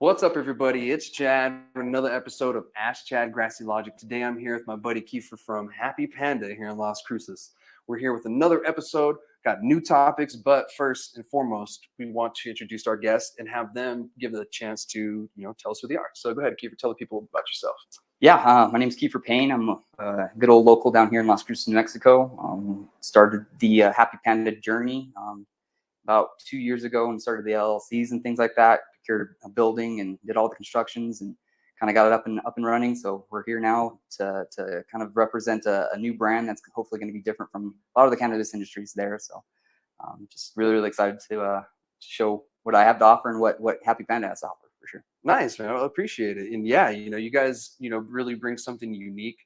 What's up, everybody? It's Chad for another episode of Ask Chad Grassy Logic. Today, I'm here with my buddy Keifer from Happy Panda here in Las Cruces. We're here with another episode, got new topics, but first and foremost, we want to introduce our guests and have them give the chance to, tell us who they are. So go ahead, Keifer, tell the people about yourself. Yeah, my name is Keifer Payne. I'm a good old local down here in Las Cruces, New Mexico. Started the Happy Panda journey about 2 years ago and started the LLCs and things like that. Procured a building and did all the constructions and kind of got it up and running. So we're here now to kind of represent a new brand that's hopefully going to be different from a lot of the cannabis industries there. So just really excited to show what I have to offer and what Happy Panda has to offer for sure. Nice, man. I appreciate it. And yeah, you guys, really bring something unique.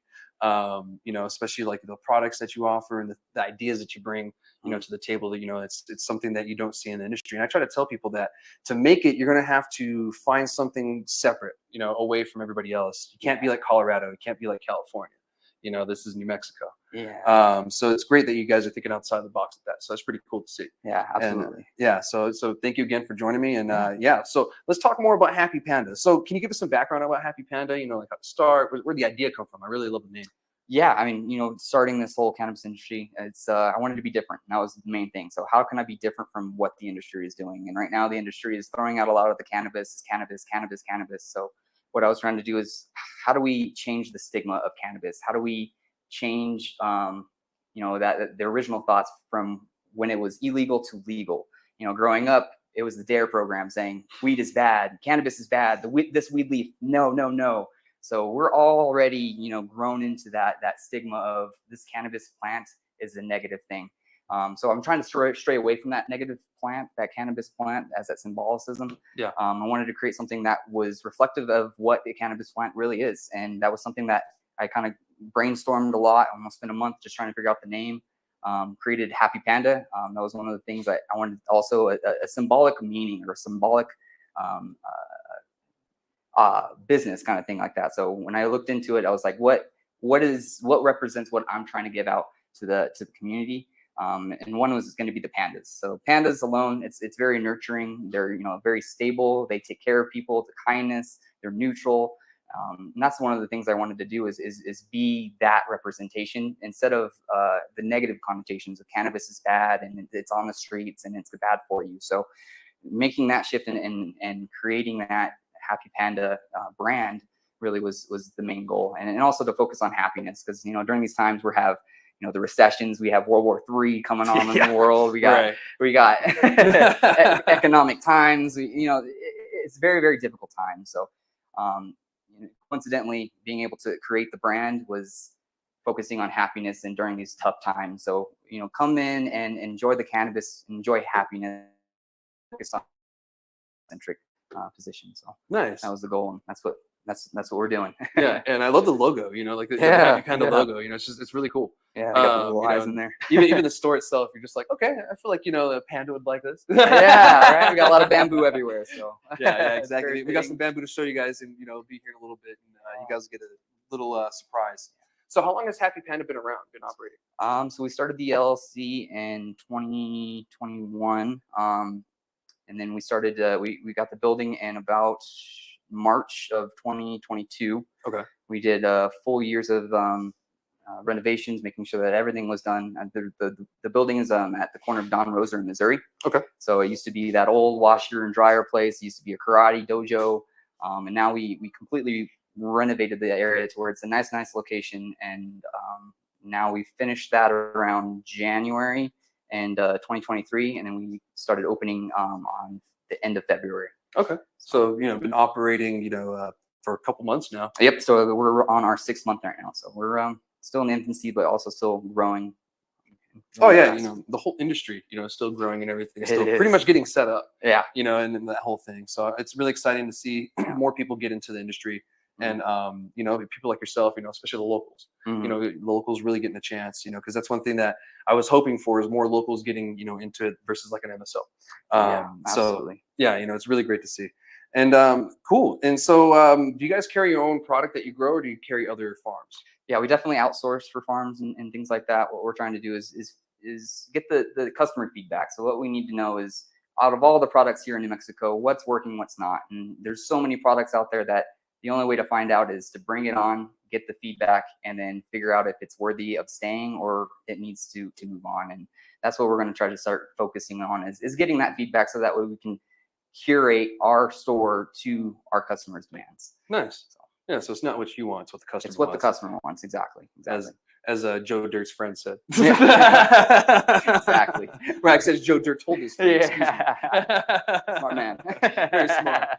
Especially like the products that you offer and the ideas that you bring, to the table. That it's something that you don't see in the industry. And I try to tell people that to make it, you're going to have to find something separate, away from everybody else. You can't be like Colorado. You can't be like California. This is New Mexico. Yeah. So it's great that you guys are thinking outside the box with that. So that's pretty cool to see. Yeah, absolutely. And, so thank you again for joining me. And so let's talk more about Happy Panda. So can you give us some background about Happy Panda? Like how to start, where the idea come from? I really love the name. Yeah, I mean, starting this whole cannabis industry, it's I wanted to be different. And that was the main thing. So how can I be different from what the industry is doing? And right now the industry is throwing out a lot of the cannabis. So what I was trying to do is, how do we change the stigma of cannabis? How do we change, that the original thoughts from when it was illegal to legal? Growing up, it was the DARE program saying weed is bad, cannabis is bad, this weed leaf, no. So we're already, grown into that stigma of this cannabis plant is a negative thing. So I'm trying to stray away from that negative plant, that cannabis plant as that symbolicism. Yeah. I wanted to create something that was reflective of what the cannabis plant really is. And that was something that I kind of brainstormed a lot. I almost spent a month just trying to figure out the name. Created Happy Panda. That was one of the things that I wanted, also a symbolic meaning or a symbolic business kind of thing like that. So when I looked into it, I was like, what represents what I'm trying to give out to the community? And one was going to be the pandas. So pandas alone, it's very nurturing. They're very stable. They take care of people. The kindness. They're neutral. And that's one of the things I wanted to do is be that representation instead of the negative connotations of cannabis is bad and it's on the streets and it's bad for you. So making that shift and creating that Happy Panda brand really was the main goal, and also to focus on happiness, because during these times we have the recessions, we have World War III coming on in the world, we got economic times, it's very difficult time. So coincidentally, being able to create the brand was focusing on happiness and during these tough times. So come in and enjoy the cannabis, enjoy happiness, focus on centric position. So nice. That was the goal, and that's what we're doing. Yeah, and I love the logo. Like the Happy Panda logo. It's really cool. Yeah, I got the little eyes in there. even the store itself, you're just like, okay, I feel like the panda would like this. Yeah, right. We got a lot of bamboo everywhere, so yeah, exactly. We got some bamboo to show you guys, and be here in a little bit, and you guys get a little surprise. So how long has Happy Panda been around, been operating? So we started the LLC in 2021. And then we started, we got the building in about March of 2022. Okay. We did full years of renovations, making sure that everything was done. The building is at the corner of Don Roser in Missouri. Okay. So it used to be that old washer and dryer place. It used to be a karate dojo. And now we completely renovated the area to where it's a nice location. And now we finished that around January and 2023, and then we started opening on the end of February. Okay, so been operating for a couple months now. Yep. So we're on our 6th month right now. So we're still in infancy, but also still growing. Oh yeah, the whole industry, is still growing and everything. It's still pretty much getting set up. Yeah. And that whole thing. So it's really exciting to see more people get into the industry. And people like yourself, especially the locals, the locals really getting a chance, because that's one thing that I was hoping for is more locals getting, into it versus like an MSO. Yeah, absolutely. So yeah, it's really great to see. And cool. And so do you guys carry your own product that you grow, or do you carry other farms? Yeah, we definitely outsource for farms and things like that. What we're trying to do is get the customer feedback. So what we need to know is out of all the products here in New Mexico, what's working, what's not. And there's so many products out there that the only way to find out is to bring it on, get the feedback, and then figure out if it's worthy of staying or it needs to move on. And that's what we're going to try to start focusing on is getting that feedback, so that way we can curate our store to our customers' demands. Nice. Yeah, so it's not what you want, it's what the customer wants. It's what the customer wants, exactly. As Joe Dirt's friend said. Exactly. Right, says Joe Dirt told his friend. Yeah. Smart man. Very smart.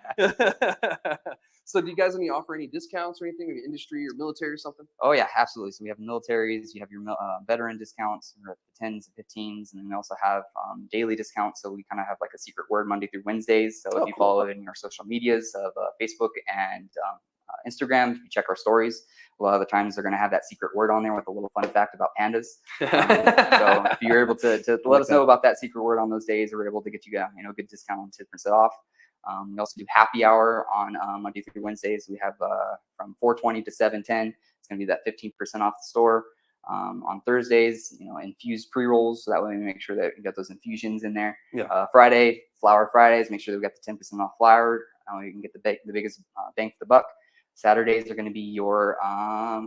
So do you guys offer any discounts or anything, maybe industry or military or something? Oh yeah, absolutely. So we have militaries, you have your veteran discounts, the 10s and 15s, and then we also have daily discounts. So we kind of have like a secret word Monday through Wednesdays. So if you follow it in our social medias of Facebook and Instagram, if you check our stories, a lot of the times they're going to have that secret word on there with a little fun fact about pandas. So if you're able to let us know about that secret word on those days, we're able to get you a good discount on 10% off. We also do happy hour on Monday through Wednesdays. We have from 4:20 to 7:10. It's going to be that 15% off the store. On Thursdays, infused pre-rolls, so that way we make sure that we got those infusions in there. Yeah. Friday, flour Fridays, make sure that we got the 10% off flour. You can get the biggest bang for the buck. Saturdays are going to be your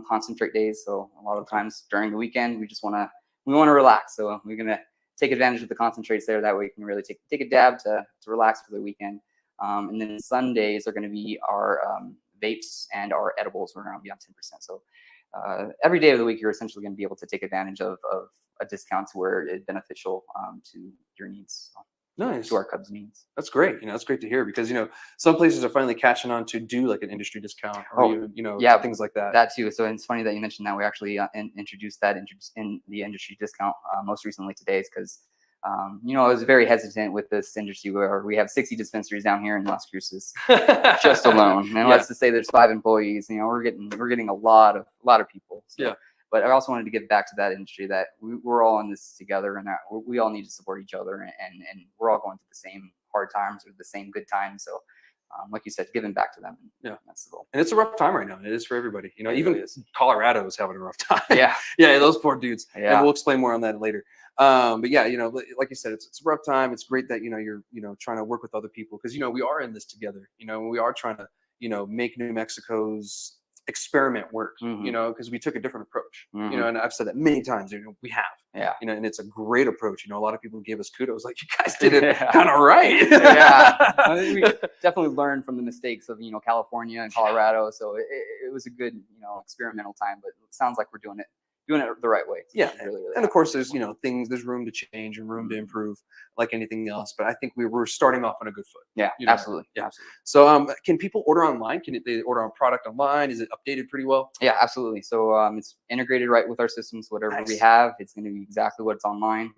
concentrate days. So a lot of times during the weekend, we want to relax. So we're going to take advantage of the concentrates there. That way you can really take a dab to relax for the weekend. And then Sundays are going to be our vapes and our edibles. We're going to be on 10%. So every day of the week, you're essentially going to be able to take advantage of a discount to where it's beneficial to your needs. Nice. To our Cubs needs. That's great. That's great to hear, because some places are finally catching on to do like an industry discount or even, things like that. That too. So it's funny that you mentioned that. We actually introduced that in the industry discount most recently today, because I was very hesitant with this industry where we have 60 dispensaries down here in Las Cruces just alone, and let's just say there's 5 employees. We're getting a lot of people. So. Yeah. But I also wanted to give back to that industry, that we're all in this together, and that we all need to support each other, and we're all going through the same hard times or the same good times. So, like you said, giving back to them. Yeah, that's the goal. And it's a rough time right now. It is for everybody. Even Colorado is having a rough time. Yeah. Yeah, those poor dudes. Yeah. And we'll explain more on that later. But yeah, like you said, it's a rough time. It's great that you're trying to work with other people, because we are in this together. We are trying to make New Mexico's experiment work, because we took a different approach, and I've said that many times, we have, and it's a great approach. A lot of people gave us kudos, like, you guys did it kind of right. I mean, we definitely learned from the mistakes of, California and Colorado. So it was a good, experimental time, but it sounds like we're doing it the right way. So Yeah. really And of course, there's, there's room to change and room to improve, like anything else. But I think we're starting off on a good foot. Yeah, absolutely. Yeah. Absolutely. So can people order online? Can they order a product online? Is it updated pretty well? Yeah, absolutely. So it's integrated right with our systems. Whatever we have, it's going to be exactly what's online.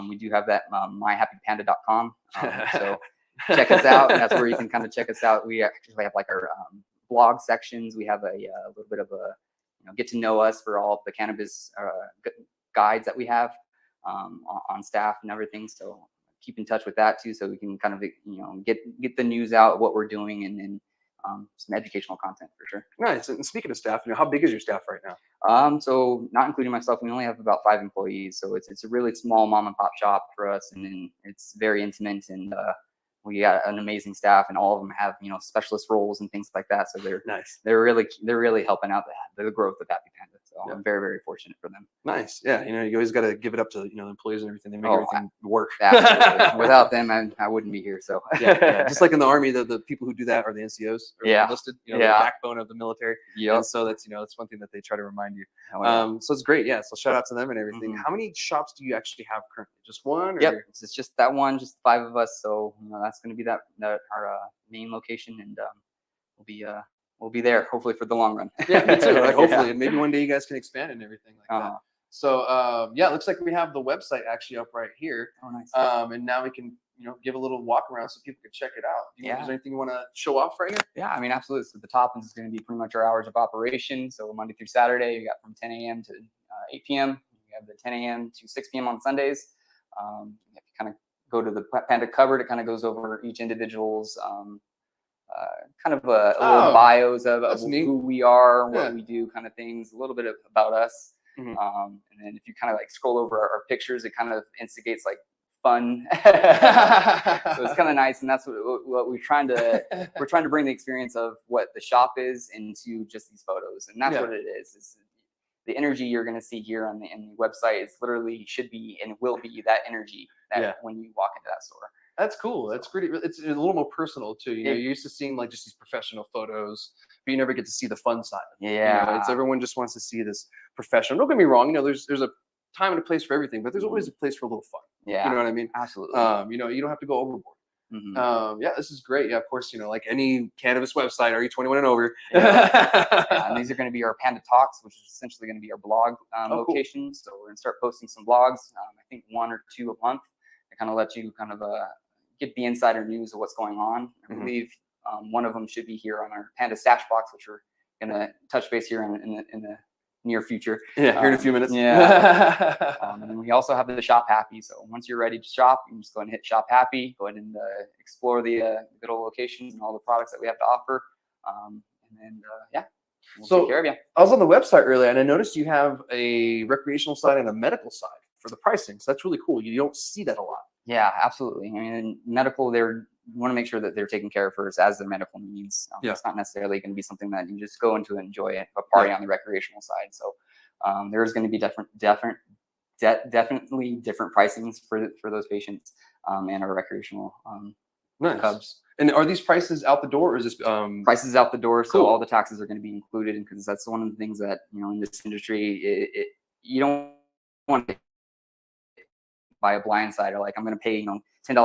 We do have that myhappypanda.com. So check us out. And that's where you can kind of check us out. We actually have like our blog sections. We have a little bit of a get to know us for all of the cannabis guides that we have on staff and everything. So keep in touch with that too, so we can kind of get the news out, what we're doing, and then some educational content for sure. Nice. And speaking of staff, how big is your staff right now? So not including myself, we only have about 5 employees. So it's a really small mom and pop shop for us, and then it's very intimate, and we got an amazing staff, and all of them have specialist roles and things like that. So they're nice. They're really helping out the growth of Happy Panda. So I'm very, very fortunate for them. Nice. Yeah. You always got to give it up to the employees and everything. They make everything work. Absolutely. Without them, I wouldn't be here. So yeah. Just like in the Army, the people who do that are the NCOs. Or enlisted. The backbone of the military. Yeah. And so that's that's one thing that they try to remind you. So it's great. Yeah. So shout out to them and everything. How many shops do you actually have currently? Just one? Or? Yep. It's just that one. Just 5 of us. So that's going to be our main location, and we'll be there hopefully for the long run. Yeah, me too. Like, hopefully, and maybe one day you guys can expand and everything like that. So it looks like we have the website actually up right here. Oh, nice. And now we can give a little walk around so people can check it out. Is there anything you want to show off right here? Yeah, I mean, absolutely. So the top is going to be pretty much our hours of operation. So Monday through Saturday, you got from 10 a.m. to 8 p.m. You have the 10 a.m. to 6 p.m. on Sundays. If you kind of go to the Panda cover, it kind of goes over each individual's kind of a little bios of who we are, what we do, kind of things, a little bit about us. And then if you kind of like scroll over our pictures, it kind of instigates like fun. So it's kind of nice, and that's what we're trying to bring the experience of what the shop is into just these photos, and that's what it is. It's the energy you're going to see here on the website is literally should be and will be that energy that when you walk into that store. That's cool. That's pretty. It's a little more personal too. You know, you're used to seeing like just these professional photos, but you never get to see the fun side. Yeah, you know, it's everyone just wants to see this professional. Don't get me wrong. You know, there's a time and a place for everything, but there's always a place for a little fun. Yeah, you know what I mean. Absolutely. You know, you don't have to go overboard. Yeah, this is great. Yeah, of course. You know, like any cannabis website, are you 21 and over? And these are going to be our Panda Talks, which is essentially going to be our blog locations. Cool. So we're going to start posting some blogs. I think 1 or 2 a month to kind of let you kind of get the insider news of what's going on. I believe one of them should be here on our Panda Stash Box, which we're going to touch base here in the near future. Yeah, here in a few minutes. Yeah. And we also have the Shop Happy. So once you're ready to shop, you can just go ahead and hit Shop Happy. Go ahead and explore the good old locations and all the products that we have to offer. And then, we'll take care of you. I was on the website earlier, and I noticed you have a recreational side and a medical side for the pricing. So that's really cool. You don't see that a lot. Yeah, absolutely. I mean, medical, you want to make sure that they're taken care of first as their medical needs. It's not necessarily going to be something that you just go into and enjoy it, a party on the recreational side. So there's going to be definitely different pricings for those patients and our recreational cubs. And are these prices out the door, or is this prices out the door? So all the taxes are going to be included, because that's one of the things that in this industry, you don't want to by a blindsider, like I'm going to pay $10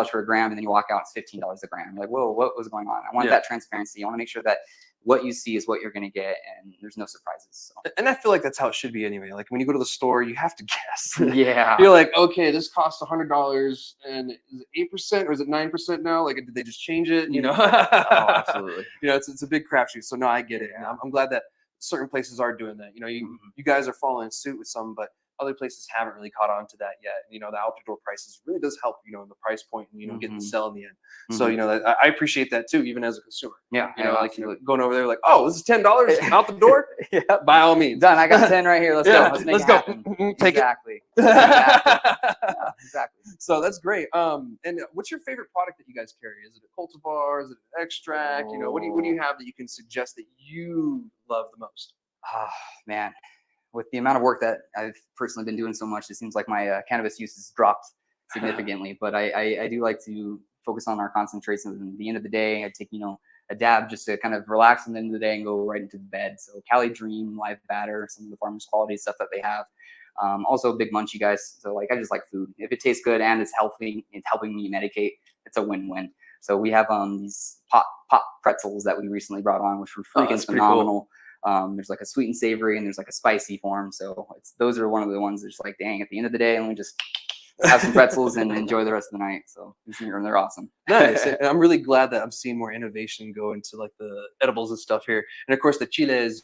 for a gram, and then you walk out, it's $15 a gram. You're like, whoa, what was going on? I want that transparency. I want to make sure that what you see is what you're going to get, and there's no surprises. So. And I feel like that's how it should be anyway. Like when you go to the store, you have to guess. Yeah. You're like, okay, this costs $100, and is it 8% or is it 9% now? Like, did they just change it? You know? Oh, absolutely. You know, it's a big crapshoot. So no, I get it. And I'm glad that certain places are doing that. You know, you guys are following suit with some, but other places haven't really caught on to that yet. You know, the out the door prices really does help, in the price point and, getting the sell in the end. So, I appreciate that too, even as a consumer. Yeah. Like, going over there like, oh, this is $10 out the door? By all means. Done. I got 10 right here. Let's go. Let's make it happen. Take exactly. it. Yeah, exactly. So that's great. And what's your favorite product that you guys carry? Is it a cultivar? Is it an extract? What do you have that you can suggest that you love the most? Oh, man. With the amount of work that I've personally been doing so much, it seems like my cannabis use has dropped significantly. But I do like to focus on our concentrates. And at the end of the day, I take, a dab just to kind of relax at the end of the day and go right into the bed. So Cali Dream, Live Batter, some of the Farmers Quality stuff that they have. Also big munchy guys. So I just like food. If it tastes good and it's helping me medicate, it's a win-win. So we have these pop pretzels that we recently brought on, which were freaking phenomenal. Cool. There's like a sweet and savory, and there's like a spicy form. So those are one of the ones that's like, dang, at the end of the day, let me just have some pretzels and enjoy the rest of the night. So they're awesome. Nice. And I'm really glad that I'm seeing more innovation go into like the edibles and stuff here. And of course the chile is,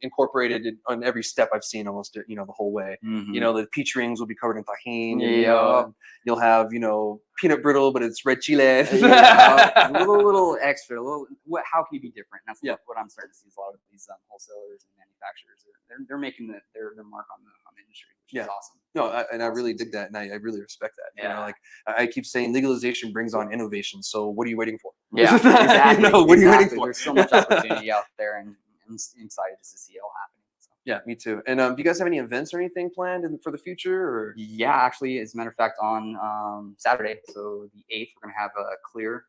incorporated on every step I've seen almost, the whole way. The peach rings will be covered in tajin. And, you'll have, peanut brittle, but it's red chile. A little extra. How can you be different? And that's what I'm starting to see is a lot of these wholesalers and manufacturers. They're making their mark on the industry, which is awesome. No, I really dig that, and I really respect that. Yeah. I keep saying legalization brings on innovation. So what are you waiting for? Yeah, exactly. What are you waiting for? There's so much opportunity out there, and I'm excited just to see it all happening. So. Yeah, me too. And do you guys have any events or anything planned for the future? Or? Yeah, actually, as a matter of fact, on Saturday, so the 8th, we're going to have a clear.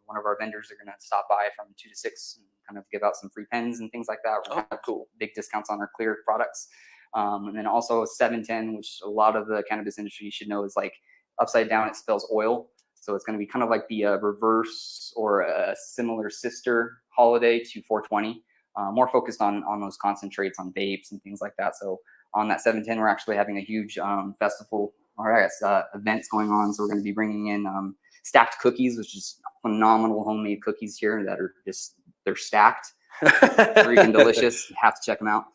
One of our vendors are going to stop by from 2 to 6 and kind of give out some free pens and things like that. We're going to have cool big discounts on our clear products. And then also 710, which a lot of the cannabis industry should know is like upside down, it spells oil. So it's going to be kind of like the reverse or a similar sister holiday to 420, more focused on those concentrates, on vapes and things like that. So on that 710, we're actually having a huge festival, or I guess events going on. So we're going to be bringing in stacked cookies, which is phenomenal homemade cookies here that are they're stacked, freaking delicious. You have to check them out.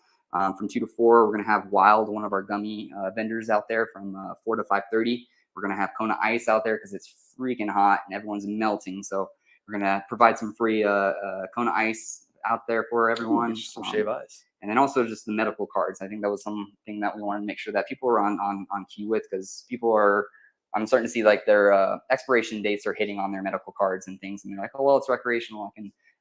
From 2 to 4, we're going to have Wild, one of our gummy vendors out there from 4 to 5:30. We're going to have Kona Ice out there because it's freaking hot and everyone's melting. So we're going to provide some free Kona Ice out there for everyone. Some shave ice. And then also just the medical cards. I think that was something that we wanted to make sure that people are on key with, because people are I'm starting to see like their expiration dates are hitting on their medical cards and things, and they're like, oh well, it's recreational,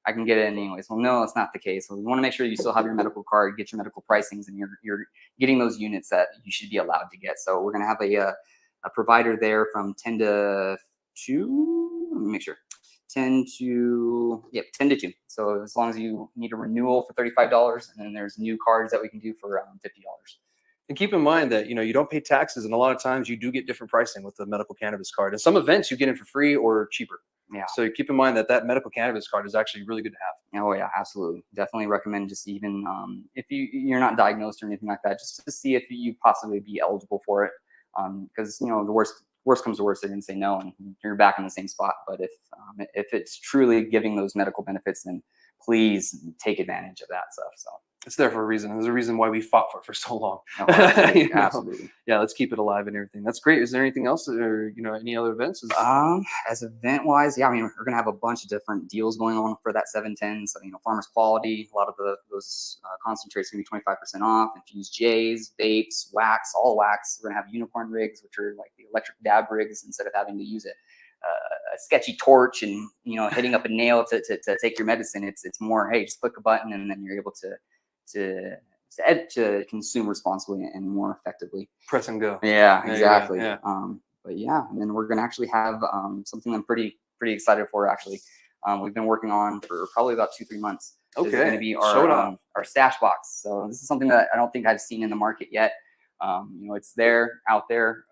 I can get it anyways. Well, no, that's not the case. So we want to make sure you still have your medical card, get your medical pricings, and you're getting those units that you should be allowed to get. So we're going to have a provider there from 10 to 2. Let me make sure. 10 to 2. So as long as you need a renewal for $35, and then there's new cards that we can do for $50. And keep in mind that, you don't pay taxes, and a lot of times you do get different pricing with the medical cannabis card. And some events you get it for free or cheaper. Yeah. So keep in mind that medical cannabis card is actually really good to have. Oh yeah, absolutely. Definitely recommend just even if you're not diagnosed or anything like that, just to see if you possibly be eligible for it. Because the worst comes to worst, they're going to say no, and you're back in the same spot. But if it's truly giving those medical benefits, then please take advantage of that stuff. So it's there for a reason. There's a reason why we fought for it for so long. Oh, absolutely. Absolutely. Yeah, let's keep it alive and everything. That's great. Is there anything else, or any other events? As event wise, yeah, I mean, we're gonna have a bunch of different deals going on for that 710. So farmers quality, a lot of those concentrates gonna be 25% off. Infused J's, vapes, wax, all wax. We're gonna have unicorn rigs, which are like the electric dab rigs, instead of having to use a sketchy torch and hitting up a nail to take your medicine. It's more, hey, just click a button and then you're able to consume responsibly and more effectively. Press and go. Yeah, exactly. Yeah. But yeah, and then we're gonna actually have something I'm pretty excited for. Actually, we've been working on for probably about 2-3 months. Okay. This is gonna be our stash box. So this is something that I don't think I've seen in the market yet. It's out there,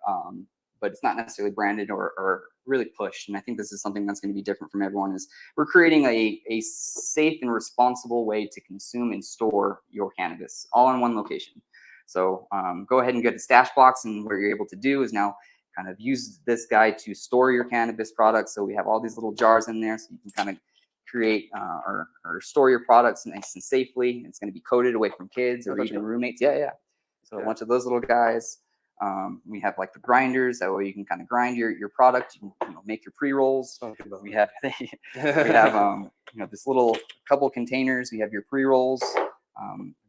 but it's not necessarily branded or really pushed. And I think this is something that's going to be different from everyone. Is we're creating a safe and responsible way to consume and store your cannabis all in one location. So go ahead and get a stash box, and what you're able to do is now kind of use this guy to store your cannabis products. So we have all these little jars in there, so you can kind of create or store your products nice and safely. It's going to be coated away from kids or even roommates. Yeah. So a bunch of those little guys. We have like the grinders, that way you can kind of grind your product. You can make your pre-rolls. We have this little couple containers. We have your pre-rolls,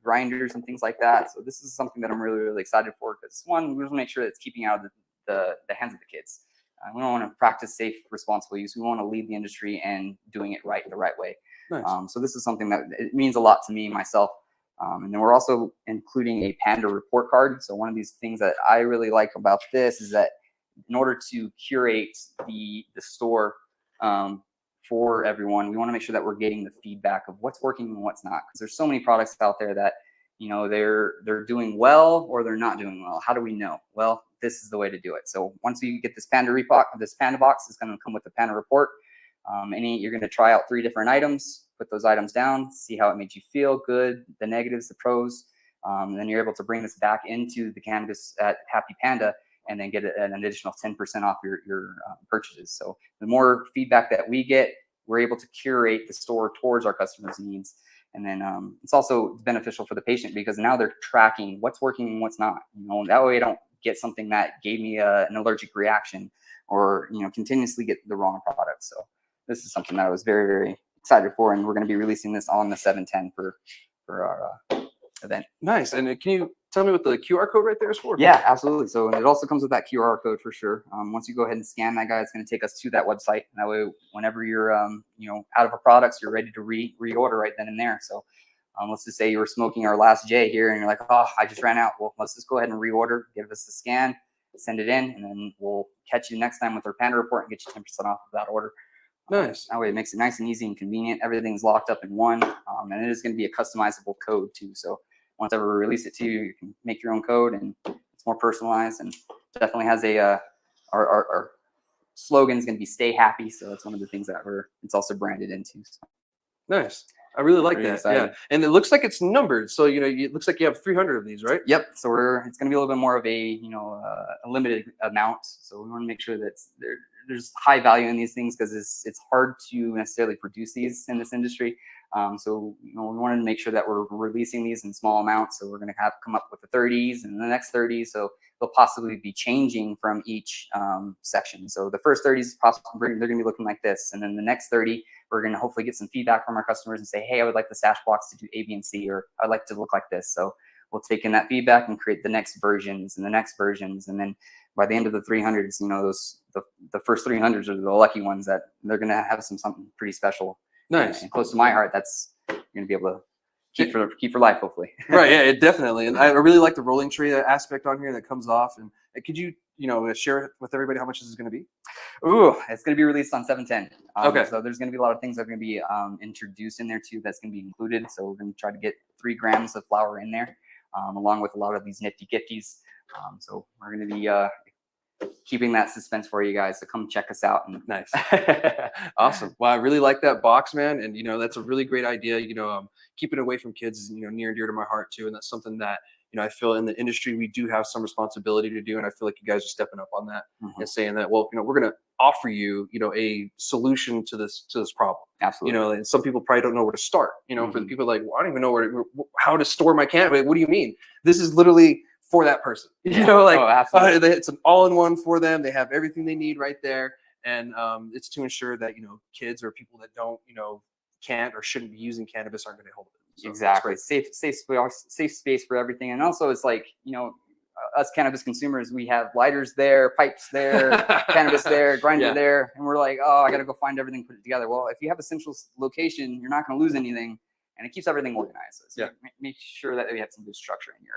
grinders, and things like that. So this is something that I'm really excited for, because one, we want to make sure that it's keeping out of the hands of the kids. We don't want to practice safe, responsible use. We want to lead the industry and doing it the right way. Nice. So this is something that it means a lot to me myself. And then we're also including a Panda report card. So one of these things that I really like about this is that in order to curate the store for everyone, we want to make sure that we're getting the feedback of what's working and what's not. Because there's so many products out there that they're doing well or they're not doing well. How do we know? Well, this is the way to do it. So once we get this Panda box is going to come with the Panda report. You're going to try out 3 different items, put those items down, see how it made you feel, good, the negatives, the pros. And then you're able to bring this back into the cannabis at Happy Panda, and then get an additional 10% off your purchases. So the more feedback that we get, we're able to curate the store towards our customers' needs. And then it's also beneficial for the patient, because now they're tracking what's working and what's not. That way I don't get something that gave me an allergic reaction, or continuously get the wrong product. So this is something that I was very excited for, and we're going to be releasing this on the 710 for our event. Nice. And can you tell me what the QR code right there is for? Yeah, absolutely. So it also comes with that QR code for sure. Once you go ahead and scan that guy, it's going to take us to that website. And that way, whenever you're out of a product, you're ready to reorder right then and there. So let's just say you were smoking our last J here, and you're like, oh, I just ran out. Well, let's just go ahead and reorder. Give us the scan, send it in, and then we'll catch you next time with our Panda report and get you 10% off of that order. Nice. That way it makes it nice and easy and convenient. Everything's locked up in one, and it is going to be a customizable code too. So once ever we release it to you, you can make your own code, and it's more personalized, and definitely has our slogan is going to be "Stay Happy." So it's one of the things that it's also branded into. So. Nice. I really like that. Excited. Yeah, and it looks like it's numbered. So it looks like you have 300 of these, right? Yep. So it's going to be a little bit more of a a limited amount. So we want to make sure that there's high value in these things, because it's hard to necessarily produce these in this industry. So we wanted to make sure that we're releasing these in small amounts. So we're going to come up with the 30s and the next 30. So they'll possibly be changing from each section. So the first 30s possibly they're going to be looking like this, and then the next 30 we're going to hopefully get some feedback from our customers and say, hey, I would like the stash box to do A, B, and C, or I'd like to look like this. So we'll take in that feedback and create the next versions and the next versions, and then by the end of the 300s, you know, the first 300s are the lucky ones that they're gonna have something pretty special. Nice. And close to my heart. That's you're gonna be able to keep for life, hopefully. Right. Yeah. Definitely. And I really like the rolling tray aspect on here that comes off. And could you share with everybody how much this is going to be? Ooh, it's going to be released on 7/10. Okay. So there's going to be a lot of things that are going to be introduced in there too. That's going to be included. So we're going to try to get 3 grams of flour in there, along with a lot of these nifty gifties. So we're going to be keeping that suspense for you guys. So come check us out. And nice. Awesome. Well, I really like that box, man. And, that's a really great idea. Keeping away from kids is, near and dear to my heart too. And that's something that, I feel in the industry, we do have some responsibility to do. And I feel like you guys are stepping up on that and saying that, well, we're going to offer you, a solution to this problem. Absolutely. And some people probably don't know where to start, for the people like, well, I don't even know how to store my cannabis. What do you mean? This is literally for that person, absolutely. It's an all-in-one for them. They have everything they need right there. And it's to ensure that, kids or people that don't, can't or shouldn't be using cannabis aren't going to hold it. So exactly. Safe space for everything. And also it's like, us cannabis consumers, we have lighters there, pipes there, cannabis there, grinder there. And we're like, oh, I got to go find everything, put it together. Well, if you have a central location, you're not going to lose anything. And it keeps everything organized. So make sure that we have some good structure in your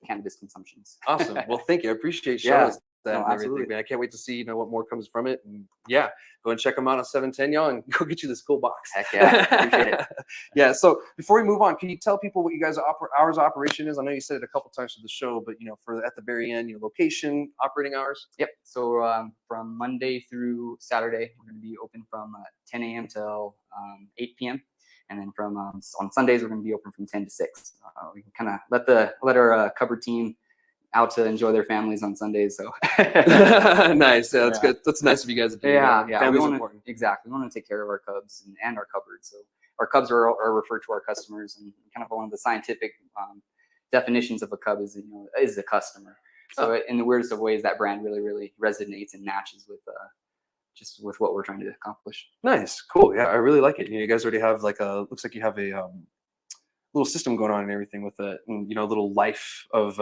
cannabis consumptions. Awesome. Well, thank you. I appreciate showing us that and absolutely. everything, man. I can't wait to see, what more comes from it. And go and check them out on 710, y'all, and go get you this cool box. Heck yeah. Appreciate it. Yeah. So before we move on, can you tell people what you guys' hours of operation is? I know you said it a couple times for the show, but for at the very end, location, operating hours. Yep. So from Monday through Saturday, we're going to be open from 10 a.m. till 8 p.m. And then from on Sundays, we're going to be open from 10 to 6. We can kind of let our cupboard team out to enjoy their families on Sundays. So nice. Yeah, that's good. That's nice of you guys to do. Yeah. Family's important. Exactly. We want to take care of our cubs and our cupboards. So our cubs are referred to our customers, and kind of one of the scientific definitions of a cub is a customer. So in the weirdest of ways, that brand really, really resonates and matches with just with what we're trying to accomplish. Nice. Cool. Yeah, I really like it. You guys already have looks like you have a little system going on and everything with a little life of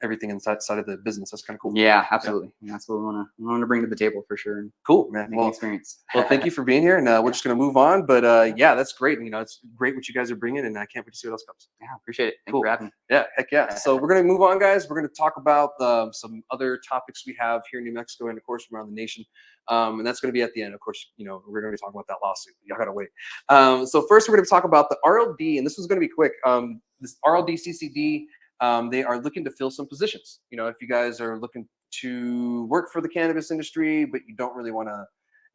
everything inside of the business. That's kind of cool. Yeah, absolutely. Yeah. That's what we want to bring to the table for sure. Cool, man. Well, experience. Well, thank you for being here, and we're just going to move on. But that's great. It's great what you guys are bringing, and I can't wait to see what else comes. Yeah, appreciate it. Thank you for having me. Yeah, heck yeah. So we're going to move on, guys. We're going to talk about some other topics we have here in New Mexico and, of course, around the nation. And that's going to be at the end. Of course, we're going to be talking about that lawsuit. Y'all got to wait. So first, we're going to talk about the RLD, and this was going to be quick. This RLD CCD. They are looking to fill some positions. If you guys are looking to work for the cannabis industry, but you don't really want to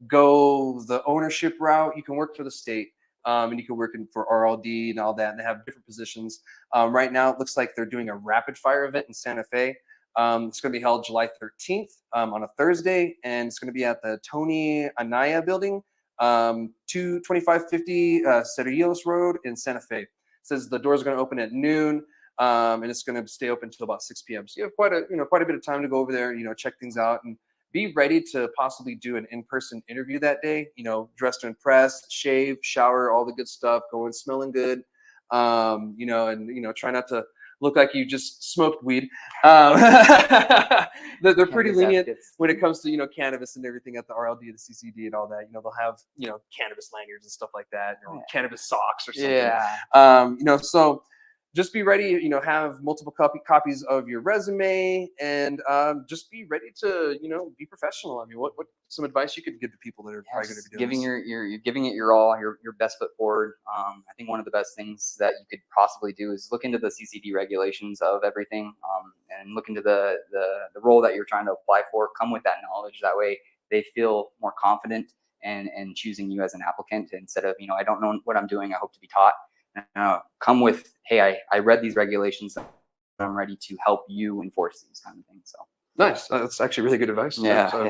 go the ownership route, you can work for the state, and you can work for RLD and all that. And they have different positions. Right now, it looks like they're doing a rapid fire event in Santa Fe. It's going to be held July 13th on a Thursday, and it's going to be at the Tony Anaya building, 2550 Cerrillos Road in Santa Fe. It says the doors are going to open at noon. And it's going to stay open until about 6 p.m. So you have quite a bit of time to go over there, check things out, and be ready to possibly do an in-person interview that day. Dressed to impress, shave, shower, all the good stuff, going smelling good. And try not to look like you just smoked weed. They're pretty lenient when it comes to cannabis and everything at the RLD, the CCD, and all that. They'll have cannabis lanyards and stuff like that, or cannabis socks or something. Yeah. So. Just be ready, have multiple copies of your resume, and just be ready to, be professional. I mean, what some advice you could give to people that are probably going to be doing you're giving it your all, your best foot forward. I think one of the best things that you could possibly do is look into the CCD regulations of everything, and look into the role that you're trying to apply for. Come with that knowledge. That way they feel more confident and choosing you as an applicant instead of, I don't know what I'm doing. I hope to be taught. Come with, hey, I read these regulations. I'm ready to help you enforce these kind of things. So nice. That's actually really good advice. Yeah. So,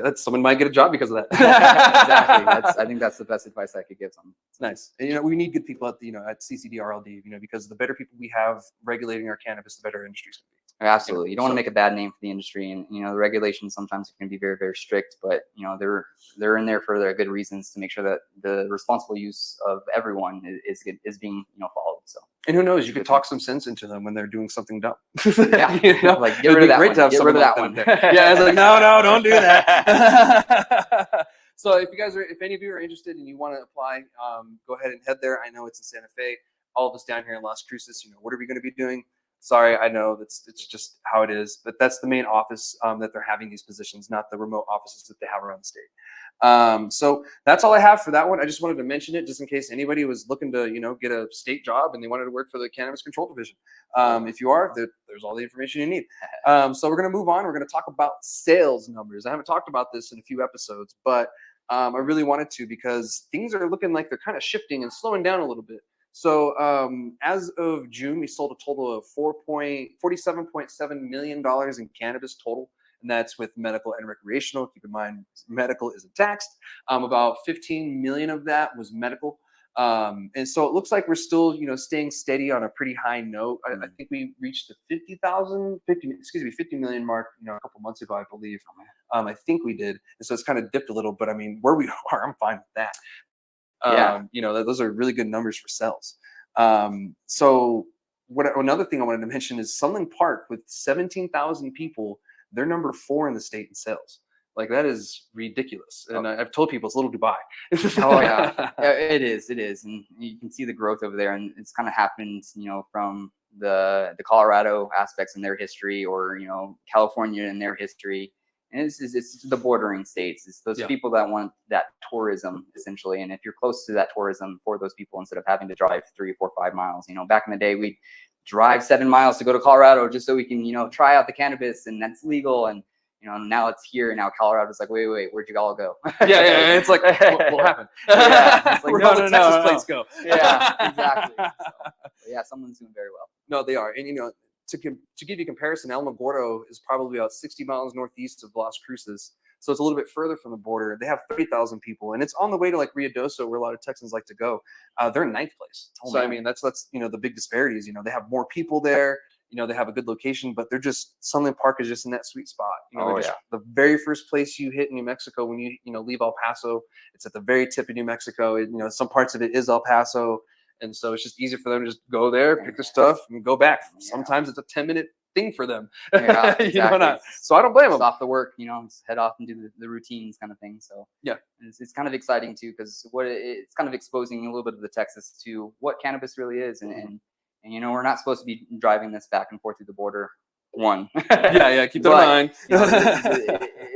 that's someone might get a job because of that. Exactly. I think that's the best advice I could give someone. It's nice. And, we need good people at at CCD RLD, because the better people we have regulating our cannabis, the better our industry's going to be. Absolutely. You don't want So- to make a bad name for the industry, and the regulations sometimes can be very, very strict, but they're in there for their good reasons to make sure that the responsible use of everyone is being followed. So. And who knows, you could talk some sense into them when they're doing something dumb. Yeah, like get It'd rid be of that great one. to have Get someone rid of like that one. up there. Yeah, it's like no, don't do that. So if any of you are interested and you want to apply, go ahead and head there. I know it's in Santa Fe. All of us down here in Las Cruces, what are we going to be doing? Sorry, I know it's just how it is, but that's the main office that they're having these positions, not the remote offices that they have around the state. So that's all I have for that one. I just wanted to mention it just in case anybody was looking to, get a state job and they wanted to work for the Cannabis Control Division. If you are, there's all the information you need. So we're going to move on. We're going to talk about sales numbers. I haven't talked about this in a few episodes, but I really wanted to because things are looking like they're kind of shifting and slowing down a little bit. So as of June, we sold a total of $47.7 million in cannabis total, and that's with medical and recreational. Keep in mind, medical isn't taxed. About 15 million of that was medical. And so it looks like we're still, staying steady on a pretty high note. I think we reached the 50 million mark, a couple months ago, I believe. I think we did. And so it's kind of dipped a little, but I mean, where we are, I'm fine with that. Those are really good numbers for sales. So another thing I wanted to mention is Sunland Park with 17,000 people, they're number 4 in the state in sales. Like that is ridiculous. And I've told people it's little Dubai. Oh yeah, it is. And you can see the growth over there, and it's kind of happened, from the Colorado aspects in their history, or California in their history. And it's the bordering states. It's those people that want that tourism essentially. And if you're close to that tourism for those people, instead of having to drive 3, 4, 5 miles, back in the day, we'd drive 7 miles to go to Colorado just so we can, try out the cannabis, and that's legal. And, now it's here. Now Colorado's like, wait, where'd you all go? Yeah. It's like, what happened? Yeah. It's like, where'd all the Texas plates go? Yeah, exactly. So, someone's doing very well. No, they are. And, to give you comparison, Alamogordo is probably about 60 miles northeast of Las Cruces. So it's a little bit further from the border. They have 30,000 people, and it's on the way to like Ruidoso, where a lot of Texans like to go. They're in 9th place. So, I mean, that's the big disparities. They have more people there. They have a good location, but they're just, Sunland Park is just in that sweet spot. The very first place you hit in New Mexico when you leave El Paso, it's at the very tip of New Mexico. Some parts of it is El Paso. And so it's just easier for them to just go there, pick their stuff, and go back. Sometimes it's a 10-minute thing for them. Yeah, exactly. So I don't blame them. Off the work, just head off and do the routines kind of thing. So it's kind of exciting too, because it's kind of exposing a little bit of the Texas to what cannabis really is, and we're not supposed to be driving this back and forth through the border. Keep that in mind.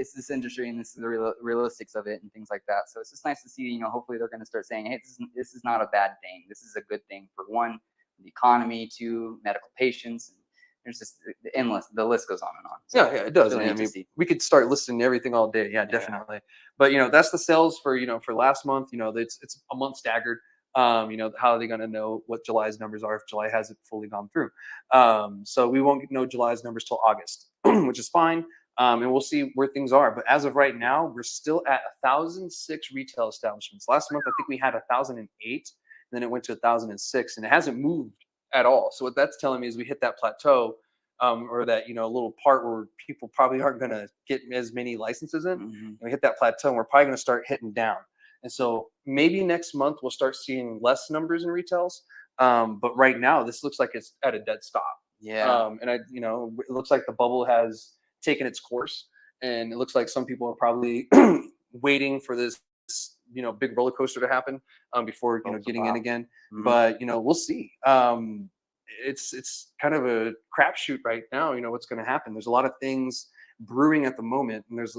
It's this industry, and this is the realistics of it and things like that. So it's just nice to see, hopefully they're going to start saying, hey, this is not a bad thing. This is a good thing for one, the economy, 2, medical patients. And there's just the list goes on and on. So it does. Really, I mean, we could start listing everything all day. Yeah, definitely. But that's the sales for for last month. It's a month staggered. How are they going to know what July's numbers are if July hasn't fully gone through? So we won't know July's numbers till August, which is fine. And we'll see where things are. But as of right now, we're still at 1,006 retail establishments. Last month, I think we had 1,008, and then it went to 1,006, and it hasn't moved at all. So what that's telling me is we hit that plateau, or that little part where people probably aren't going to get as many licenses in. And we hit that plateau, and we're probably going to start hitting down. And so maybe next month we'll start seeing less numbers in retails. But right now, this looks like it's at a dead stop. And it looks like the bubble has taken its course, and it looks like some people are probably waiting for this, big roller coaster to happen before getting in again. But we'll see. It's kind of a crapshoot right now. What's going to happen. There's a lot of things brewing at the moment, and there's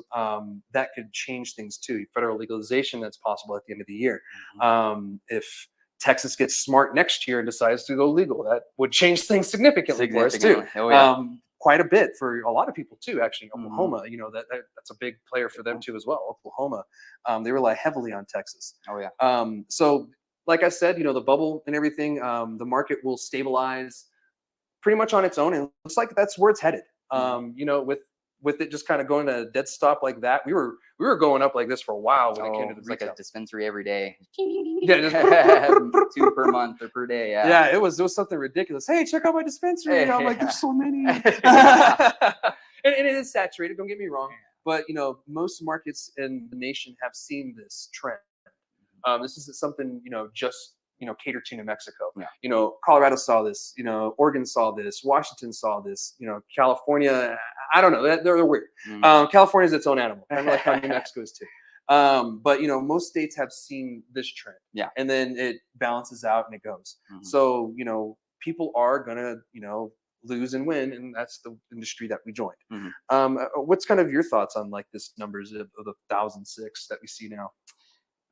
that could change things too. Federal legalization that's possible at the end of the year. If Texas gets smart next year and decides to go legal, that would change things significantly for us too. Quite a bit for a lot of people too. Actually, Oklahoma, that's a big player for them too as well. Oklahoma, they rely heavily on Texas. So like I said, the bubble and everything, the market will stabilize pretty much on its own, and it looks like that's where it's headed. With with it just kind of going to a dead stop like that, we were going up like this for a while when it came to the It's like retail. a dispensary every day. Yeah, just 2 per month or per day. Yeah. yeah, it was something ridiculous. Hey, check out my dispensary. I'm like, there's so many. and it is saturated, don't get me wrong. But most markets in the nation have seen this trend. This isn't something just catered to New Mexico. Yeah. Colorado saw this. Oregon saw this. Washington saw this. California. I don't know. They're weird. California is its own animal, kind of like how New Mexico is too. But most states have seen this trend. Yeah. And then it balances out and it goes. So people are gonna lose and win, and that's the industry that we joined. What's kind of your thoughts on like this numbers of the 1,006 that we see now?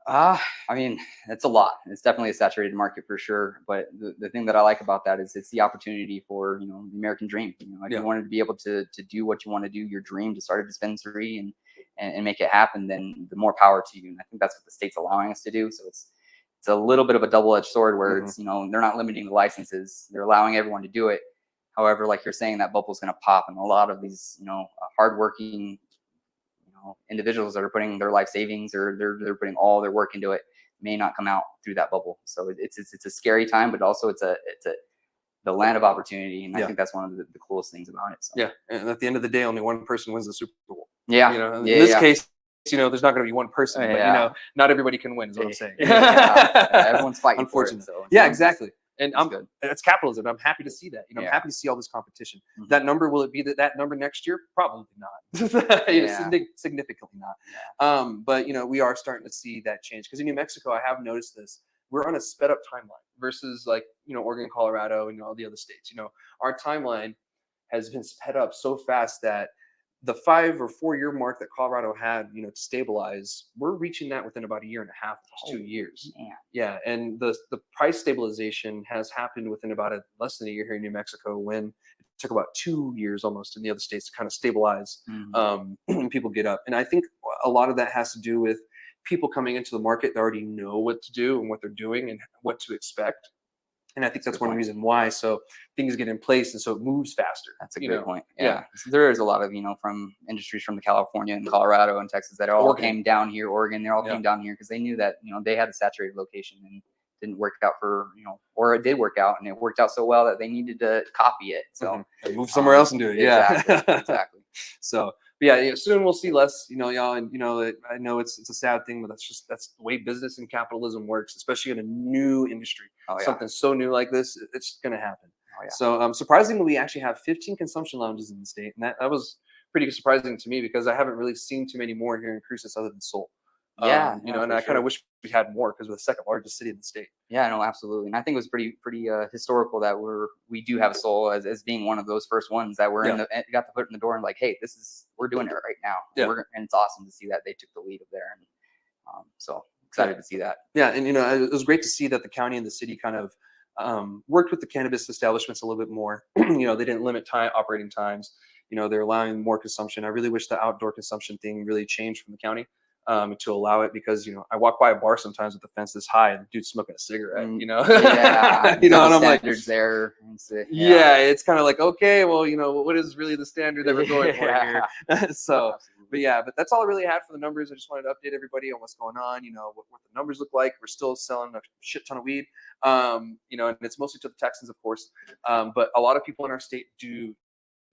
I mean, it's a lot. It's definitely a saturated market for sure. But the thing that I like about that is it's the opportunity for, the American dream. If you wanted to be able to do what you want to do, your dream to start a dispensary and make it happen, then the more power to you. And I think that's what the state's allowing us to do. So it's a little bit of a double-edged sword where it's, they're not limiting the licenses. They're allowing everyone to do it. However, like you're saying, that bubble's going to pop, and a lot of these, hardworking individuals that are putting their life savings or they're putting all their work into it may not come out through that bubble. So it's a scary time, but also it's the land of opportunity, and I think that's one of the coolest things about it. So. Yeah, and at the end of the day, only one person wins the Super Bowl. Yeah, in this case, there's not going to be one person, but not everybody can win. Is what I'm saying. Everyone's fighting. Unfortunately, for it, so yeah, exactly. And good. It's capitalism. I'm happy to see that. I'm happy to see all this competition. That number, will it be that number next year? Probably not. Significantly not. But we are starting to see that change, because in New Mexico, I have noticed this. We're on a sped up timeline versus like Oregon, Colorado, and all the other states. Our timeline has been sped up so fast that the 5 or 4 year mark that Colorado had, to stabilize, we're reaching that within about 1.5 years, 2 years. Man. Yeah, and the price stabilization has happened within about less than a year here in New Mexico, when it took about 2 years almost in the other states to kind of stabilize. People get up, and I think a lot of that has to do with people coming into the market that already know what to do and what they're doing and what to expect. And I think that's one reason why. So things get in place, and so it moves faster. That's a great point. Yeah. So there is a lot of, from industries from California and Colorado and Texas that all came down here, Oregon, they all came down here because they knew that, they had a saturated location and didn't work out for, or it did work out, and it worked out so well that they needed to copy it. So move somewhere else and do it. Exactly. So, soon we'll see less, y'all, and I know it's a sad thing, but that's the way business and capitalism works, especially in a new industry. Something so new like this, it's going to happen. So, surprisingly, we actually have 15 consumption lounges in the state, and that was pretty surprising to me, because I haven't really seen too many more here in Cruces other than Seoul. And I kind of wish we had more, because we're the second largest city in the state. Yeah, no, absolutely. And I think it was pretty historical that we do have Seoul as being one of those first ones that were got the foot in the door and like, hey, we're doing it right now. And it's awesome to see that they took the lead of there. And so excited to see that. Yeah, and it was great to see that the county and the city kind of worked with the cannabis establishments a little bit more. They didn't limit operating times. They're allowing more consumption. I really wish the outdoor consumption thing really changed from the county. To allow it, because I walk by a bar sometimes with the fence this high and the dude's smoking a cigarette, and I'm like, there. It's kind of like, okay, well, what is really the standard that we're going for here? So, but that's all I really had for the numbers. I just wanted to update everybody on what's going on, what the numbers look like. We're still selling a shit ton of weed, and it's mostly to the Texans, of course, but a lot of people in our state do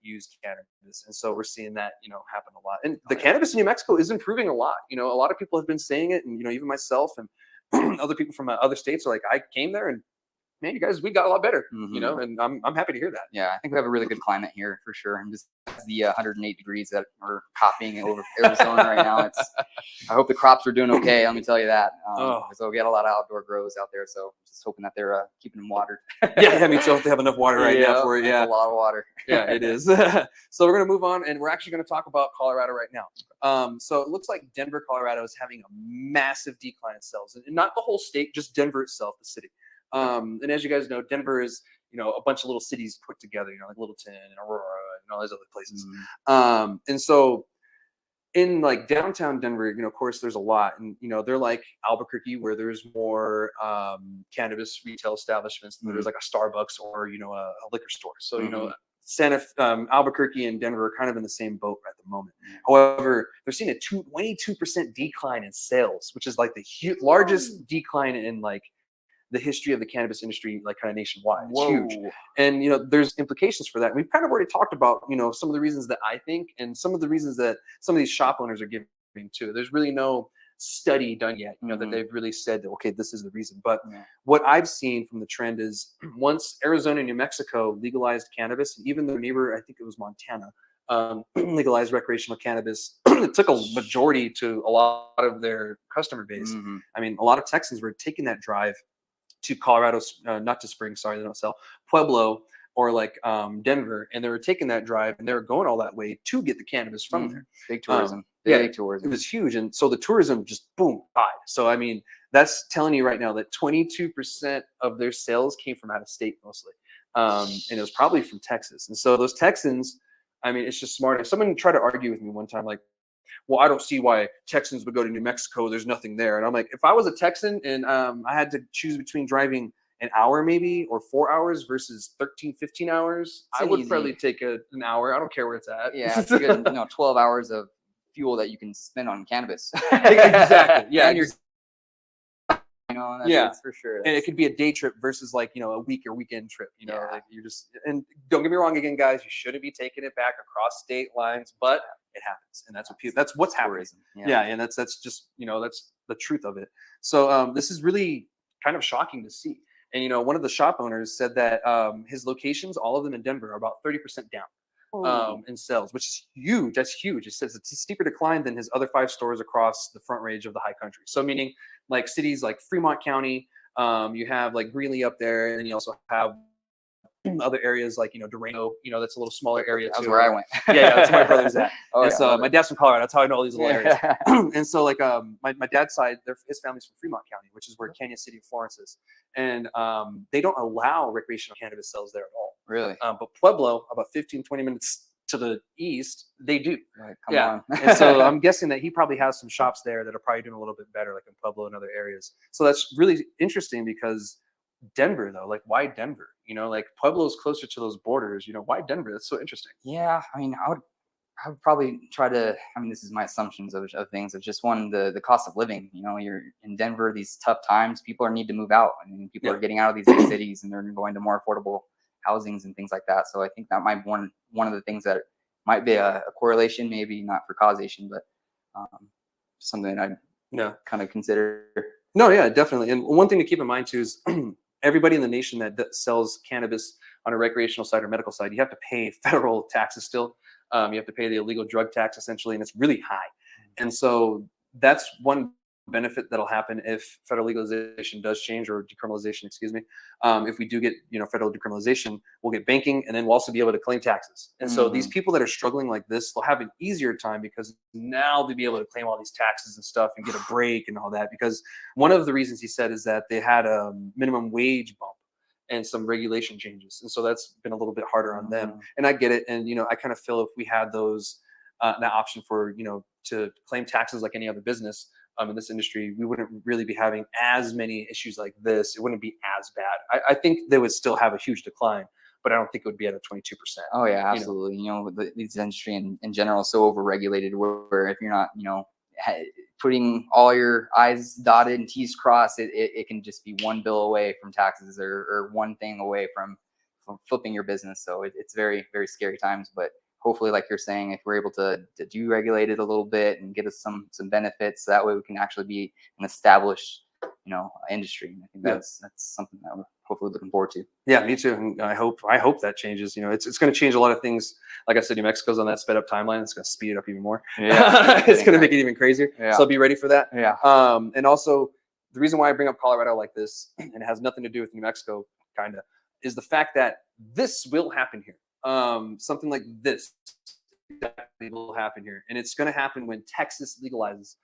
use cannabis, and so we're seeing that happen a lot. And the cannabis in New Mexico is improving a lot. A lot of people have been saying it, and even myself and other people from other states are like, I came there and man, you guys, we got a lot better, and I'm happy to hear that. Yeah, I think we have a really good climate here for sure. And just the 108 degrees that we're copying over Arizona right now. I hope the crops are doing okay. Let me tell you that. So we got a lot of outdoor grows out there. So just hoping that they're keeping them watered. Yeah, me too. They have enough water right now for it. Yeah, a lot of water. Yeah, it is. So we're gonna move on, and we're actually gonna talk about Colorado right now. So it looks like Denver, Colorado is having a massive decline in sales, and not the whole state, just Denver itself, the city. And as you guys know, Denver is, a bunch of little cities put together, like Littleton and Aurora and all those other places. And so in like downtown Denver, of course, there's a lot, and, they're like Albuquerque, where there's more cannabis retail establishments. There's like a Starbucks or, a liquor store. So, Albuquerque and Denver are kind of in the same boat at the moment. However, they're seeing a 22% decline in sales, which is like the largest decline in like the history of the cannabis industry, like kind of nationwide. It's huge. And, there's implications for that. We've kind of already talked about, some of the reasons that I think, and some of the reasons that some of these shop owners are giving too. There's really no study done yet, that they've really said that, okay, this is the reason. But what I've seen from the trend is once Arizona and New Mexico legalized cannabis, and even their neighbor, I think it was Montana, legalized recreational cannabis, it took a majority to a lot of their customer base. I mean, a lot of Texans were taking that drive to Colorado, not to Spring, sorry, they don't sell, Pueblo, or like Denver, and they were taking that drive and they were going all that way to get the cannabis from there. Big tourism. Big tourism. It was huge. And so the tourism just boom, died. So, I mean, that's telling you right now that 22% of their sales came from out of state mostly. And it was probably from Texas. And so those Texans, I mean, it's just smart. If someone tried to argue with me one time, like, well, I don't see why Texans would go to New Mexico. There's nothing there. And I'm like, if I was a Texan and I had to choose between driving an hour maybe or 4 hours versus 13, 15 hours, I would probably take an hour. I don't care where it's at. Yeah, it's a good 12 hours of fuel that you can spend on cannabis. Exactly. Yeah. And that's for sure. And it could be a day trip versus like, a week or weekend trip, like you're just, and don't get me wrong again, guys, you shouldn't be taking it back across state lines, but it happens. And that's what that's what's happening. Yeah. And that's just, that's the truth of it. So this is really kind of shocking to see. And, one of the shop owners said that his locations, all of them in Denver, are about 30% down in sales, which is huge. That's huge. It says it's a steeper decline than his other 5 stores across the Front Range of the high country. So meaning like cities like Fremont County, you have like Greeley up there, and then you also have other areas like, Durango, that's a little smaller area too. That's where I went. Yeah, that's where my brother's at. And so my dad's from Colorado. That's how I know all these little areas. And so like my dad's side, his family's from Fremont County, which is where Canyon City and Florence is. And they don't allow recreational cannabis sales there at all. Really? But Pueblo, about 15, 20 minutes to the east, they do. Right, come on. And so I'm guessing that he probably has some shops there that are probably doing a little bit better, like in Pueblo and other areas. So that's really interesting because Denver, though, like why Denver? Like Pueblo's closer to those borders. Why Denver? That's so interesting. Yeah, I mean, I would probably try to. I mean, this is my assumptions of things. Of just one, the cost of living. You're in Denver. These tough times, people need to move out. I mean, people are getting out of these big cities and they're going to more affordable housings and things like that. So I think that might be one of the things that might be a correlation, maybe not for causation, but something that I'd kind of consider. No, yeah, definitely. And one thing to keep in mind too is everybody in the nation that sells cannabis on a recreational side or medical side, you have to pay federal taxes still. You have to pay the illegal drug tax essentially, and it's really high. And so that's one benefit that'll happen if federal legalization does change, or decriminalization, excuse me. If we do get, federal decriminalization, we'll get banking, and then we'll also be able to claim taxes. And so these people that are struggling like this, they'll have an easier time because now they'll be able to claim all these taxes and stuff and get a break and all that. Because one of the reasons he said is that they had a minimum wage bump and some regulation changes. And so that's been a little bit harder on them. And I get it. And, I kind of feel if we had those, that option for, to claim taxes like any other business, in this industry, we wouldn't really be having as many issues like this. It wouldn't be as bad. I think they would still have a huge decline, but I don't think it would be at a 22%. Oh yeah, absolutely. This industry in general is so overregulated where if you're not, putting all your I's dotted and T's crossed, it can just be one bill away from taxes or one thing away from flipping your business. So it's very, very scary times, but hopefully, like you're saying, if we're able to deregulate it a little bit and get us some benefits, so that way we can actually be an established, industry. And I think that's something that we're hopefully looking forward to. Yeah, me too. And I hope that changes. It's going to change a lot of things. Like I said, New Mexico's on that sped up timeline. It's going to speed it up even more. Yeah, it's going to make it even crazier. Yeah. So be ready for that. Yeah. And also, the reason why I bring up Colorado like this, and it has nothing to do with New Mexico, kind of, is the fact that this will happen here. Something like this exactly will happen here, and it's going to happen when Texas legalizes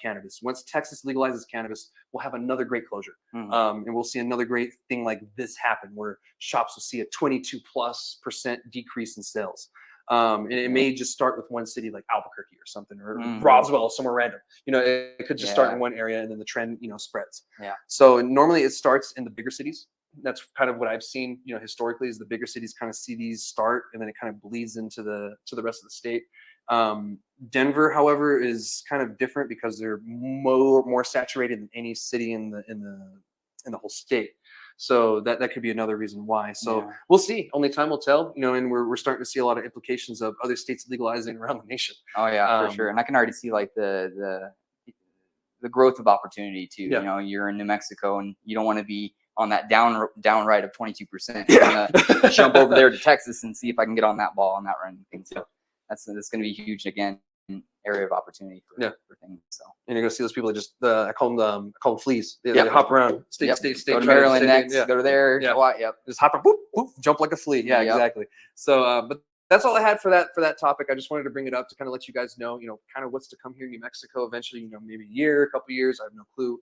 cannabis. Once Texas legalizes cannabis, we'll have another great closure, and we'll see another great thing like this happen, where shops will see a 22+% decrease in sales. And it may just start with one city like Albuquerque or something, or Roswell, somewhere random. It could just start in one area, and then the trend, spreads. Yeah. So normally it starts in the bigger cities. that's kind of what I've seen, historically, is the bigger cities kind of see these start, and then it kind of bleeds into the rest of the state. Denver, however, is kind of different because they're more saturated than any city in the whole state. So that could be another reason why. So we'll see. Only time will tell. And we're starting to see a lot of implications of other states legalizing around the nation. Oh yeah, for sure. And I can already see like the growth of opportunity too. Yeah. You're in New Mexico, and you don't want to be on that downright of 22%. I'm gonna jump over there to Texas and see if I can get on that ball on that run thing. So that's going to be huge again. Area of opportunity for things. So and you're gonna see those people that just I call them fleas. They hop around, state. Go to Maryland next. Go to there. Just hop, boop, boop, jump like a flea. Yeah, exactly. So, but that's all I had for that topic. I just wanted to bring it up to kind of let you guys know, kind of what's to come here in New Mexico eventually. Maybe a couple years. I have no clue.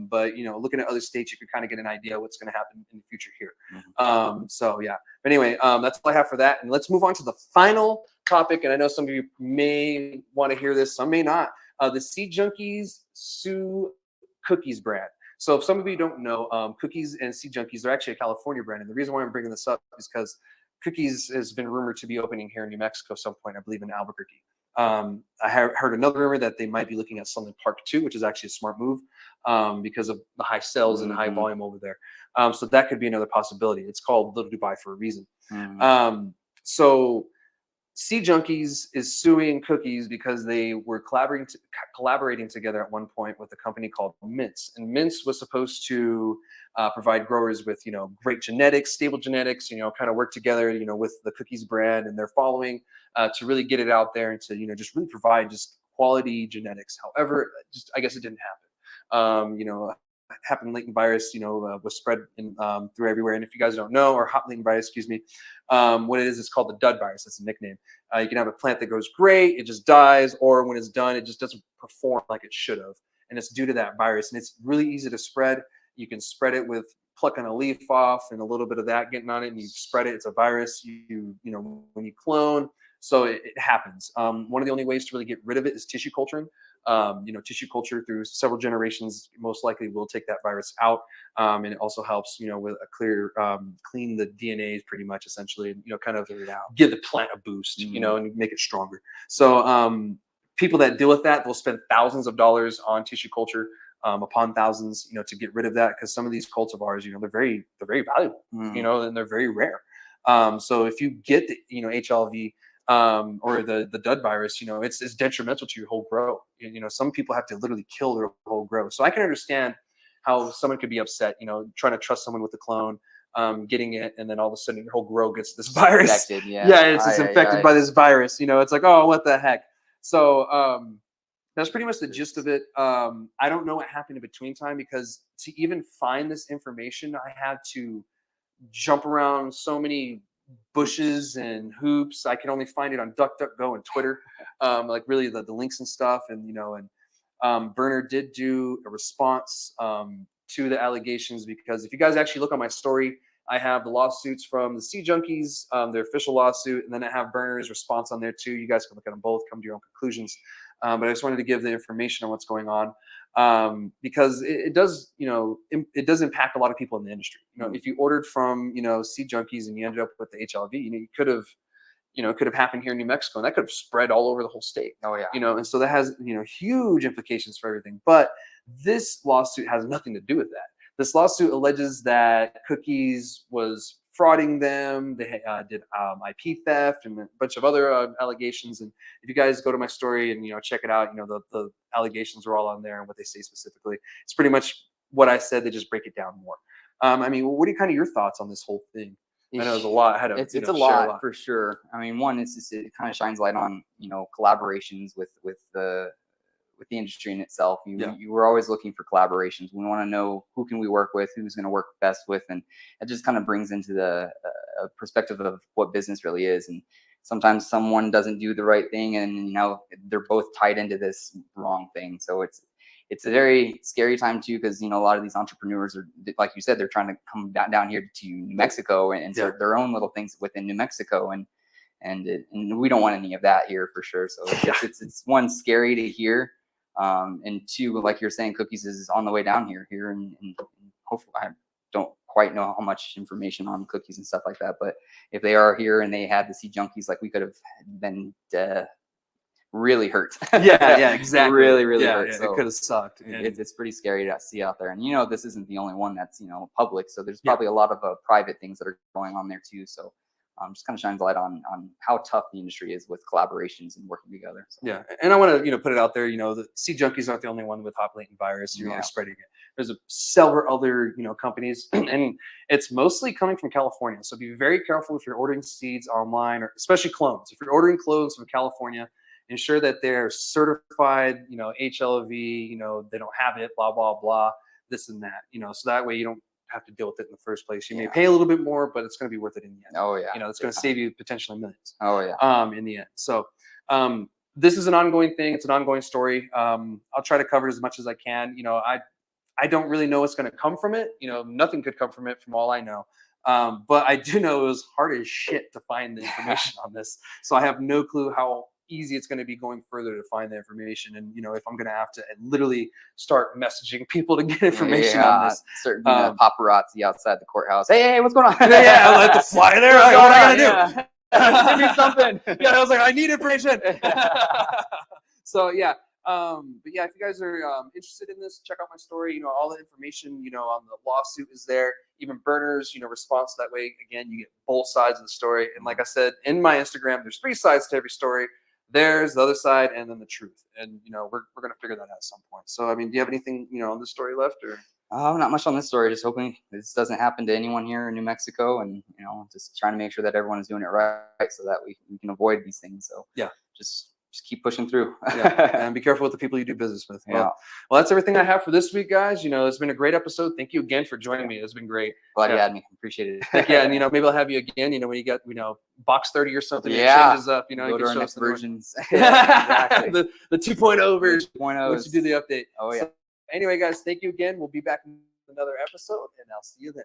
But looking at other states, you can kind of get an idea what's going to happen in the future here. So yeah. But anyway, that's all I have for that. And let's move on to the final topic. And I know some of you may want to hear this, some may not. The Seed Junkies sue Cookies brand. So if some of you don't know, Cookies and Seed Junkies, they're actually a California brand. And the reason why I'm bringing this up is because Cookies has been rumored to be opening here in New Mexico at some point, I believe in Albuquerque. I heard another rumor that they might be looking at Sunland Park too, which is actually a smart move because of the high sales and high volume over there. So that could be another possibility. It's called Little Dubai for a reason. So Seed Junkies is suing Cookies because they were collaborating together at one point with a company called Mints. And Mints was supposed to provide growers with, great genetics, stable genetics, kind of work together, with the Cookies brand and their following to really get it out there and to, just really provide just quality genetics. However, I guess it didn't happen. Happened latent virus, was spread through everywhere. And if you guys don't know, or hot latent virus, excuse me, what it is, it's called the dud virus. That's a nickname. You can have a plant that grows great, it just dies, or when it's done, it just doesn't perform like it should have. And it's due to that virus. And it's really easy to spread. You can spread it with plucking a leaf off and a little bit of that getting on it, and you spread it. It's a virus. When you clone. So it happens. One of the only ways to really get rid of it is tissue culturing. Tissue culture through several generations most likely will take that virus out. And it also helps, with a clean the DNAs pretty much essentially, kind of give the plant a boost, and make it stronger. So people that deal with that, they'll spend thousands of dollars on tissue culture upon thousands, to get rid of that. Because some of these cultivars, they're very valuable, and they're very rare. So if you get the, HLV, or the dud virus, it's detrimental to your whole grow. Some people have to literally kill their whole grow. So I can understand how someone could be upset, trying to trust someone with the clone, getting it, and then all of a sudden your whole grow gets this virus. Infected, it's infected by this virus. It's like, oh, what the heck. So that's pretty much the gist of it. I don't know what happened in between time, because to even find this information, I had to jump around so many bushes and hoops. I can only find it on DuckDuckGo and Twitter, like really the links and stuff. And Burner did do a response to the allegations, because if you guys actually look on my story, I have the lawsuits from the Seed Junkies, their official lawsuit, and then I have Burner's response on there too. You guys can look at them both, come to your own conclusions. But I just wanted to give the information on what's going on, because it does, it does impact a lot of people in the industry. If you ordered from, Seed Junkies and you ended up with the HLV, you could have, it could have happened here in New Mexico, and that could have spread all over the whole state. Oh yeah. And so that has, huge implications for everything. But this lawsuit has nothing to do with that. This lawsuit alleges that Cookies was frauding them. They did IP theft and a bunch of other allegations. And if you guys go to my story and check it out, the allegations are all on there and what they say specifically. It's pretty much what I said. They just break it down more. What are your thoughts on this whole thing? I know there's a lot. It's a lot for sure. One, it kind of shines light on collaborations with the industry in itself. You were always looking for collaborations. We want to know who can we work with, who's going to work best with, and it just kind of brings into the perspective of what business really is. And sometimes someone doesn't do the right thing, and they're both tied into this wrong thing. So it's a very scary time too, because a lot of these entrepreneurs are, like you said, they're trying to come down here to New Mexico and start their own little things within New Mexico, and we don't want any of that here for sure. So it's one, scary to hear. And two, like you're saying, Cookies is on the way down here, and hopefully, I don't quite know how much information on cookies and stuff like that. But if they are here and they had to see Junkies, like we could have been really hurt. Yeah, exactly. Really Yeah, hurt. yeah, So it could have sucked. it's pretty scary to see out there. And this isn't the only one that's public. So there's Yeah. probably a lot of private things that are going on there too. So just kind of shines light on how tough the industry is with collaborations and working together. So. Yeah, and I want to put it out there. The Sea Junkies aren't the only one with hot latent virus. Spreading it. There's several other companies, and it's mostly coming from California. So be very careful if you're ordering seeds online, or especially clones. If you're ordering clones from California, ensure that they're certified. HLV. They don't have it. Blah blah blah. This and that. So that way you don't have to deal with it in the first place. You may pay a little bit more, but it's going to be worth it in the end. Oh yeah. It's going to save you potentially millions. Oh yeah. In the end. So this is an ongoing thing. It's an ongoing story. I'll try to cover it as much as I can. I don't really know what's going to come from it. Nothing could come from it from all I know. But I do know it was hard as shit to find the information on this. So I have no clue how easy it's going to be going further to find the information. And, if I'm going to have to literally start messaging people to get information on this. Certain paparazzi outside the courthouse. Hey, what's going on? Yeah, I let the fly there. What I got to do? Give me something. Yeah, I was like, I need information. So yeah. But yeah, if you guys are interested in this, check out my story. All the information, on the lawsuit is there. Even Burners, response that way. Again, you get both sides of the story. And like I said, in my Instagram, there's 3 sides to every story. There's the other side, and then the truth. And we're gonna figure that out at some point. So do you have anything on this story left, or? Not much on this story. Just hoping this doesn't happen to anyone here in New Mexico, and just trying to make sure that everyone is doing it right, so that we can avoid these things. So yeah, just keep pushing through. And be careful with the people you do business with. Well, that's everything I have for this week, guys. It's been a great episode. Thank you again for joining me. It's been great. Glad you had me. Appreciate it. Yeah, and maybe I'll have you again. When you get box 30 or something, it changes up. You go to can our show next us versions. Exactly. the 2.0 version. 2.0. Once you do the update. Oh yeah. So, anyway, guys, thank you again. We'll be back in another episode, and I'll see you then.